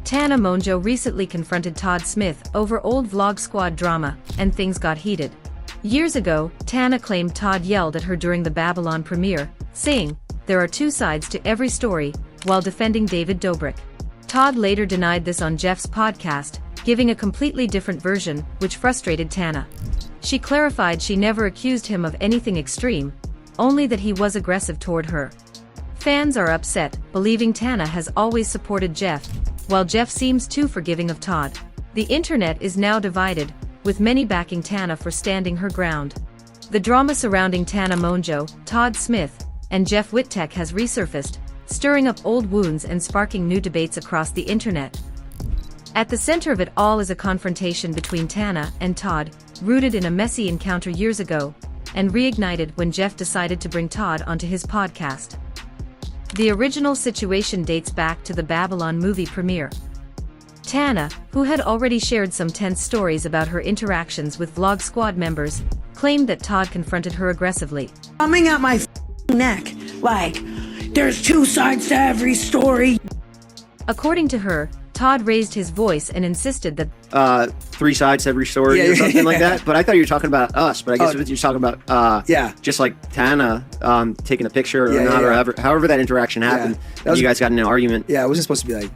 Tana Mongeau recently confronted Todd Smith over old Vlog Squad drama, and things got heated. Years ago, Tana claimed Todd yelled at her during the Babylon premiere, saying, "There are two sides to every story," while defending David Dobrik. Todd later denied this on Jeff's podcast, giving a completely different version, which frustrated Tana. She clarified she never accused him of anything extreme, only that he was aggressive toward her. Fans are upset, believing Tana has always supported Jeff, while Jeff seems too forgiving of Todd. The internet is now divided, with many backing Tana for standing her ground. The drama surrounding Tana Mongeau, Todd Smith, and Jeff Wittek has resurfaced, stirring up old wounds and sparking new debates across the internet. At the center of it all is a confrontation between Tana and Todd, rooted in a messy encounter years ago, and reignited when Jeff decided to bring Todd onto his podcast. The original situation dates back to the Babylon movie premiere. Tana, who had already shared some tense stories about her interactions with Vlog Squad members, claimed that Todd confronted her aggressively. Coming at my neck, like, there's two sides to every story. According to her, Todd raised his voice and insisted that three sides to every story or something like that. But I thought you were talking about us. But I guess you're talking about just like Tana taking a picture or not, or however that interaction happened. And you guys got in an argument. Yeah, it wasn't supposed to be like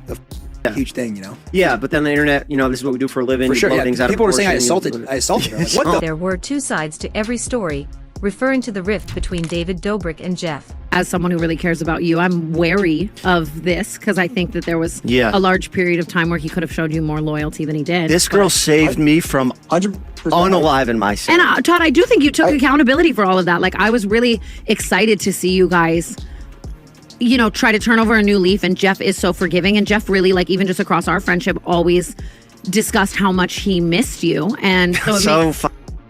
a huge thing, you know. Yeah, but then the internet, this is what we do for a living. For sure, things out of people were saying I proportion, assaulted her. Like, what the? There were two sides to every story, referring to the rift between David Dobrik and Jeff. As someone who really cares about you, I'm wary of this because I think that there was a large period of time where he could have showed you more loyalty than he did. This girl saved me from 100% unaliving myself. And Todd, I do think you took accountability for all of that. Like, I was really excited to see you guys, try to turn over a new leaf. And Jeff is so forgiving. And Jeff really, like, even just across our friendship, always discussed how much he missed you. And so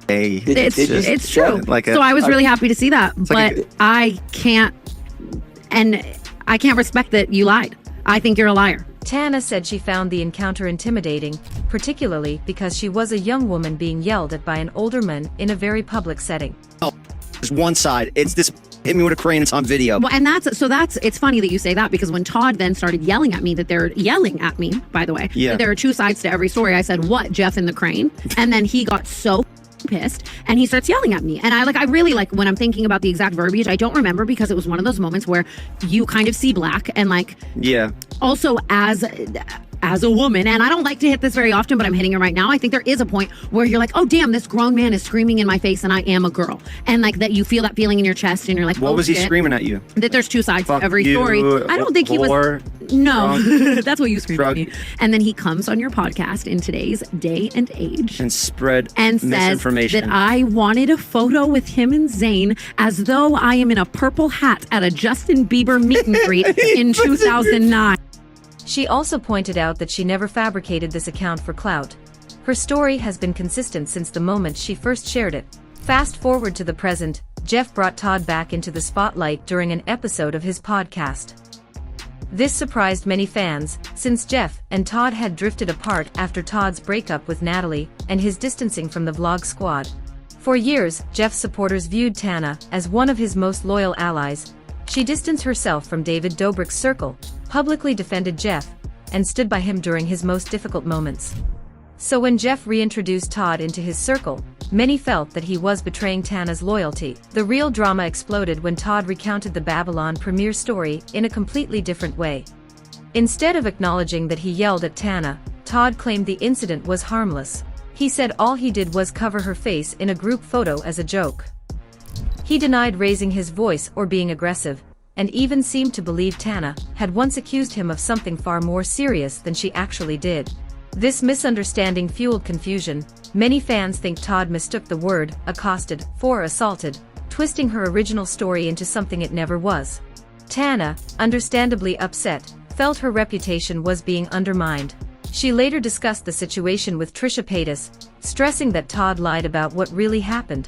it's true. So I was really happy to see that, but I can't respect that you lied. I think you're a liar. Tana said she found the encounter intimidating, particularly because she was a young woman being yelled at by an older man in a very public setting. There's one side. It's this hit me with a crane. It's on video. Well, and it's funny that you say that, because when Todd then started yelling at me, that they're yelling at me, by the way, that there are two sides to every story. I said, "What, Jeff and the crane?" And then he got so pissed and he starts yelling at me, and I really, like, when I'm thinking about the exact verbiage, I don't remember, because it was one of those moments where you kind of see black, and also as a woman, and I don't like to hit this very often, but I'm hitting it right now. I think there is a point where you're like, oh damn, this grown man is screaming in my face and I am a girl. And like that, you feel that feeling in your chest and you're like, what was he screaming at you? That there's two sides to every story. I don't think he was. No, that's what you screamed at me. And then he comes on your podcast in today's day and age and spread and misinformation. Says that I wanted a photo with him and Zayn as though I am in a purple hat at a Justin Bieber meet and greet in 2009. She also pointed out that she never fabricated this account for clout. Her story has been consistent since the moment she first shared it. Fast forward to the present, Jeff brought Todd back into the spotlight during an episode of his podcast. This surprised many fans, since Jeff and Todd had drifted apart after Todd's breakup with Natalie and his distancing from the Vlog Squad. For years, Jeff's supporters viewed Tana as one of his most loyal allies. She distanced herself from David Dobrik's circle, publicly defended Jeff, and stood by him during his most difficult moments. So when Jeff reintroduced Todd into his circle, many felt that he was betraying Tana's loyalty. The real drama exploded when Todd recounted the Babylon premiere story in a completely different way. Instead of acknowledging that he yelled at Tana, Todd claimed the incident was harmless. He said all he did was cover her face in a group photo as a joke. He denied raising his voice or being aggressive, and even seemed to believe Tana had once accused him of something far more serious than she actually did. This misunderstanding fueled confusion. Many fans think Todd mistook the word accosted for assaulted, twisting her original story into something it never was. Tana, understandably upset, felt her reputation was being undermined. She later discussed the situation with Trisha Paytas, stressing that Todd lied about what really happened.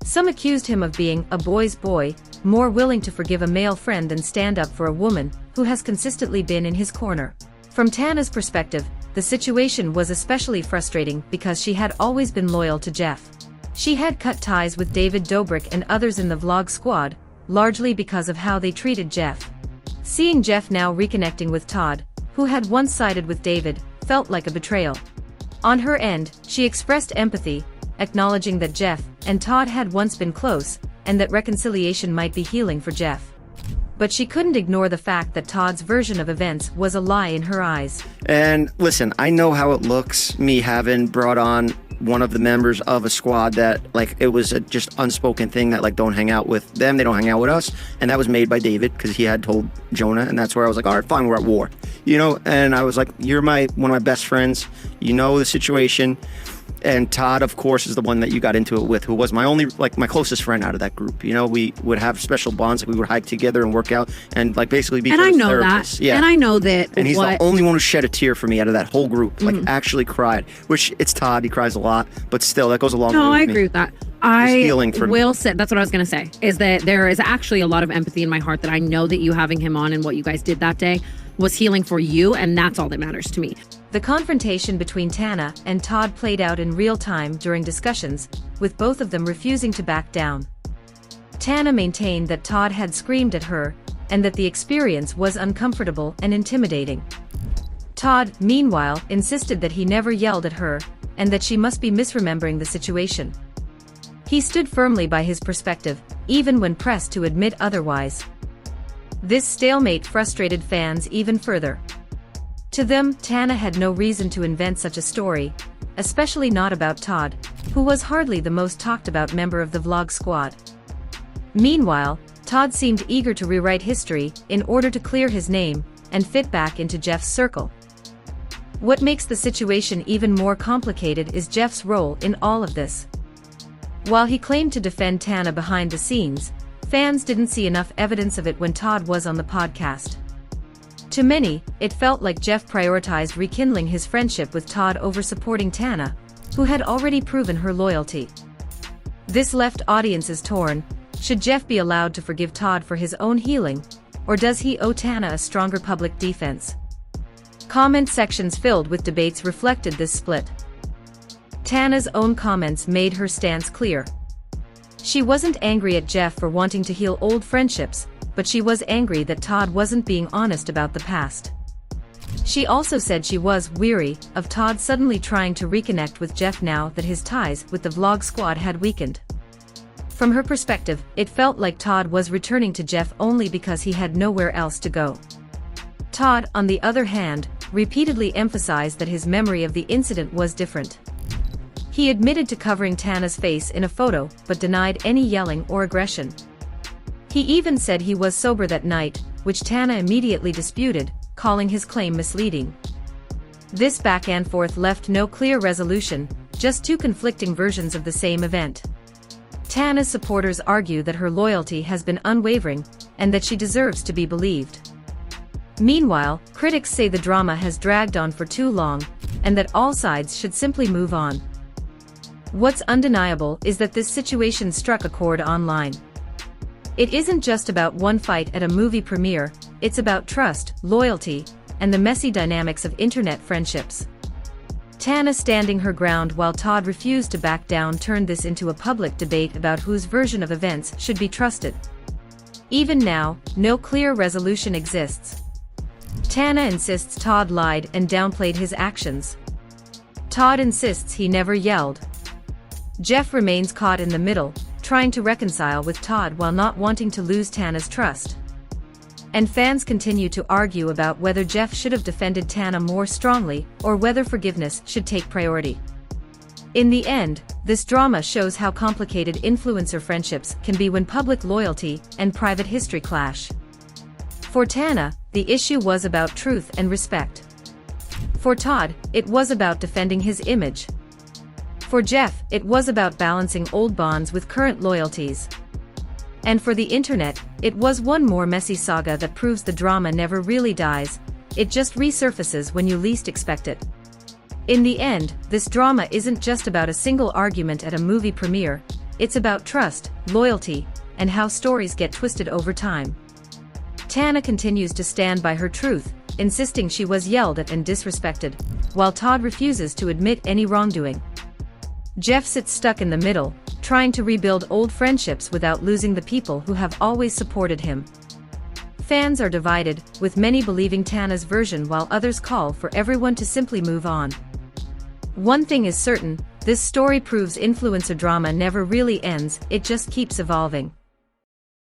Some accused him of being a boy's boy, more willing to forgive a male friend than stand up for a woman who has consistently been in his corner. From Tana's perspective, the situation was especially frustrating because she had always been loyal to Jeff. She had cut ties with David Dobrik and others in the Vlog Squad, largely because of how they treated Jeff. Seeing Jeff now reconnecting with Todd, who who had once sided with David, felt like a betrayal. On her end, she expressed empathy, acknowledging that Jeff and Todd had once been close, and that reconciliation might be healing for Jeff. But she couldn't ignore the fact that Todd's version of events was a lie in her eyes. And listen, I know how it looks, me having brought on one of the members of a squad that, like, it was a just unspoken thing that, like, don't hang out with them, they don't hang out with us. And that was made by David because he had told Jonah, and that's where I was like, all right, fine, we're at war. You know, and I was like, you're one of my best friends. You know the situation. And Todd, of course, is the one that you got into it with, who was my closest friend out of that group. You know, we would have special bonds. Like, we would hike together and work out and, like, basically be therapists. That. Yeah. And I know that. And he's the only one who shed a tear for me out of that whole group. Like, actually cried. Which, it's Todd. He cries a lot. But still, that goes a long way with me. No, I agree with that. I will say, that's what I was going to say, is that there is actually a lot of empathy in my heart that I know that you having him on and what you guys did that day was healing for you, and that's all that matters to me. The confrontation between Tana and Todd played out in real time during discussions, with both of them refusing to back down. Tana maintained that Todd had screamed at her, and that the experience was uncomfortable and intimidating. Todd, meanwhile, insisted that he never yelled at her, and that she must be misremembering the situation. He stood firmly by his perspective, even when pressed to admit otherwise. This stalemate frustrated fans even further. To them, Tana had no reason to invent such a story, especially not about Todd, who was hardly the most talked about member of the vlog squad. Meanwhile, Todd seemed eager to rewrite history in order to clear his name and fit back into Jeff's circle. What makes the situation even more complicated is Jeff's role in all of this. While he claimed to defend Tana behind the scenes, fans didn't see enough evidence of it when Todd was on the podcast. To many, it felt like Jeff prioritized rekindling his friendship with Todd over supporting Tana, who had already proven her loyalty. This left audiences torn. Should Jeff be allowed to forgive Todd for his own healing, or does he owe Tana a stronger public defense? Comment sections filled with debates reflected this split. Tana's own comments made her stance clear. She wasn't angry at Jeff for wanting to heal old friendships, but she was angry that Todd wasn't being honest about the past. She also said she was weary of Todd suddenly trying to reconnect with Jeff now that his ties with the vlog squad had weakened. From her perspective, it felt like Todd was returning to Jeff only because he had nowhere else to go. Todd, on the other hand, repeatedly emphasized that his memory of the incident was different. He admitted to covering Tana's face in a photo, but denied any yelling or aggression. He even said he was sober that night, which Tana immediately disputed, calling his claim misleading. This back and forth left no clear resolution, just two conflicting versions of the same event. Tana's supporters argue that her loyalty has been unwavering, and that she deserves to be believed. Meanwhile, critics say the drama has dragged on for too long, and that all sides should simply move on. What's undeniable is that this situation struck a chord online. It isn't just about one fight at a movie premiere, it's about trust, loyalty, and the messy dynamics of internet friendships. Tana standing her ground while Todd refused to back down turned this into a public debate about whose version of events should be trusted. Even now, no clear resolution exists. Tana insists Todd lied and downplayed his actions. Todd insists he never yelled. Jeff remains caught in the middle, trying to reconcile with Todd while not wanting to lose Tana's trust. And fans continue to argue about whether Jeff should have defended Tana more strongly or whether forgiveness should take priority. In the end, this drama shows how complicated influencer friendships can be when public loyalty and private history clash. For Tana, the issue was about truth and respect. For Todd, it was about defending his image. For Jeff, it was about balancing old bonds with current loyalties. And for the internet, it was one more messy saga that proves the drama never really dies, it just resurfaces when you least expect it. In the end, this drama isn't just about a single argument at a movie premiere, it's about trust, loyalty, and how stories get twisted over time. Tana continues to stand by her truth, insisting she was yelled at and disrespected, while Todd refuses to admit any wrongdoing. Jeff sits stuck in the middle, trying to rebuild old friendships without losing the people who have always supported him. Fans are divided, with many believing Tana's version while others call for everyone to simply move on. One thing is certain, this story proves influencer drama never really ends, it just keeps evolving.